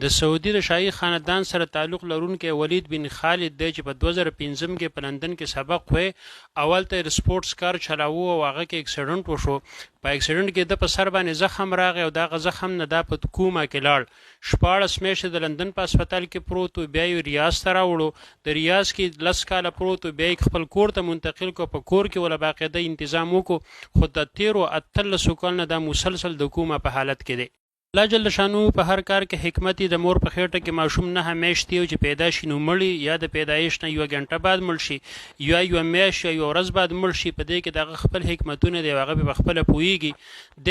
د سعودي د شاهي خاندان سره تعلق لرونکی ولید بن خالد دی چې په 2015 کې په لندن کې سبق وې. اول ته سپورتس کار چلاوه او هغه کې اکسیډنټ وشو. په اکسیډنټ کې د په سر باندې زخم راغی او دغه زخم نه د په کومه کې لاړ. 14 میاشتې د لندن په هسپتال کې پروت و، بیا یې ریاض ته راوړو. د ریاض کې 10 کاله پروت و، بیا یې خپل کور ته منتقل کو. په کور کې ولا باقاعده تنظیم وکړو، خو د 13 کال نه د مسلسل د کومه په حالت کې دی. الله جل شانو په هر کار کې حکمت د مور په خېټه کې ماشوم نه همیشتي او چې پیدا شي نو مړی یا د پیدایش نه یو غنټه بعد مړ شي یا یو میاشت یا یو ورځ بعد مړ شي. په دې کې د خپل حکمتونه دی، هغه په خپل پويږي.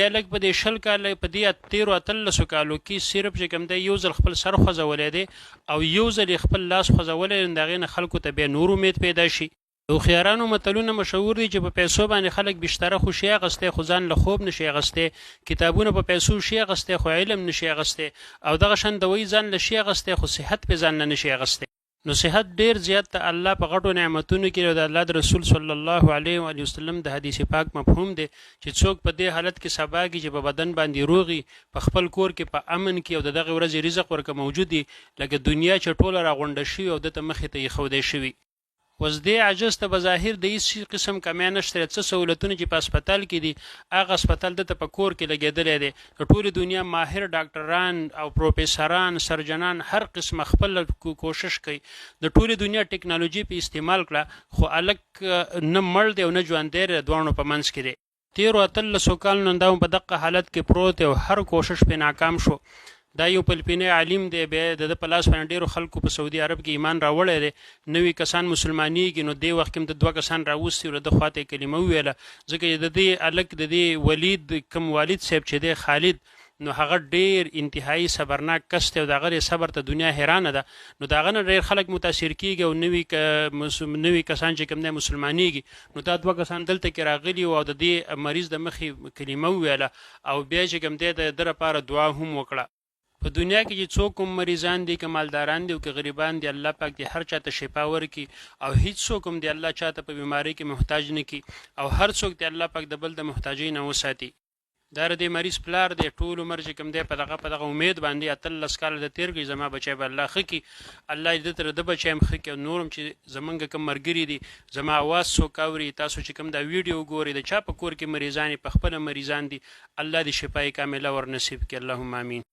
د لګ په دې شل کال په دې 13 کالو کې صرف چې کوم دی یو ځل خپل سر خوځولې دی او یو ځل خپل لاس خوځولې، دغه نه خلکو ته به نور امید پیدا شي. او خيارانو متلونه مشهور دي چې په پیسو باندې خلک بشتره خوشي غسته، خو ځان له خوب نشي غسته. کتابونه په پیسو شي غسته، خو علم نشي غسته. او دغه شان دوی ځان له شي غسته، خو صحت په ځان نه نشي غسته. نو صحت ډیر زیات ته الله په غټو نعمتونو کې د الله رسول صلی الله علیه و وسلم د حدیث پاک مفهوم دی چې څوک په دې حالت کې سبا کې چې په بدن باندې روغي، په خپل کور کې په امن کې او دغه ورځ رزق ورکه موجود دي، لکه دنیا چې ټوله راغونډه شي او د مخې ته یې خودې شوی. وز دې عجز ته بظاهر د هیڅ قسم کمی نشته. څه سہولتونه چې په هسپتال کې دي هغه هسپتال د په کور کې لګېدلې دي. د ټوله دنیا ماهر ډاکټران او پروفیسوران سرجنان هر قسم خپل کوشش کوي د ټوله دنیا ټیکنالوژي په استعمال کړه، خو الک نه مړ دی او نه ژوند دی، دوانو په منځ کې دی. 13 کال نن دا په دغه حالت کې پروت او هر کوشش په ناکام شو. دا یو پلپینه عالم دی، به د پلاس باندې ډیرو خلکو په سعودي عرب کې ایمان راوړی دی. نوې کسان مسلمانېږي نو دی وخت کې د 2 کسان راوستي او د خواته کلمه ویله، ځکه د دې الک د دې ولید کم والد صاحب چې دی خالد، نو هغه ډیر انتهایی صبرناک کس دی او دغه صبر ته دنیا حیرانه ده. نو دغه نه ډیر خلک متاثر کیږي او نوې کسان چې کوم دی مسلمانېږي. نو دا 2 کسان دلته کې راغلي او د دې مریض د مخې کلمه ویله او بیا چې کوم دی د لپاره دعا هم وکړه. په دنیا کې چې څوک مریضان دي، کمالداران دي او که غریبان دي، الله پاک دې هر چاته شفا ورکړي او هیڅ څوک هم دې الله چاته په بیماری کې محتاج نه کړي او هر څوک دې الله پاک د بل د محتاجۍ نه وساتي. دا د مریض پلار دی ټول عمر چې کوم دی په دغه امید باندې 13 کال د تیر کې زما بچي به الله خکې، الله دې تر د بچي هم خکې او نورم چې زمونږ کوم مرګري دي زما आवाज څوک اوري، تاسو چې کوم دا ویډیو ګوري د چا په کور کې مریضان په خپل مریضان دي، الله دې شفای کامله ور نصیب کړي. اللهم امین.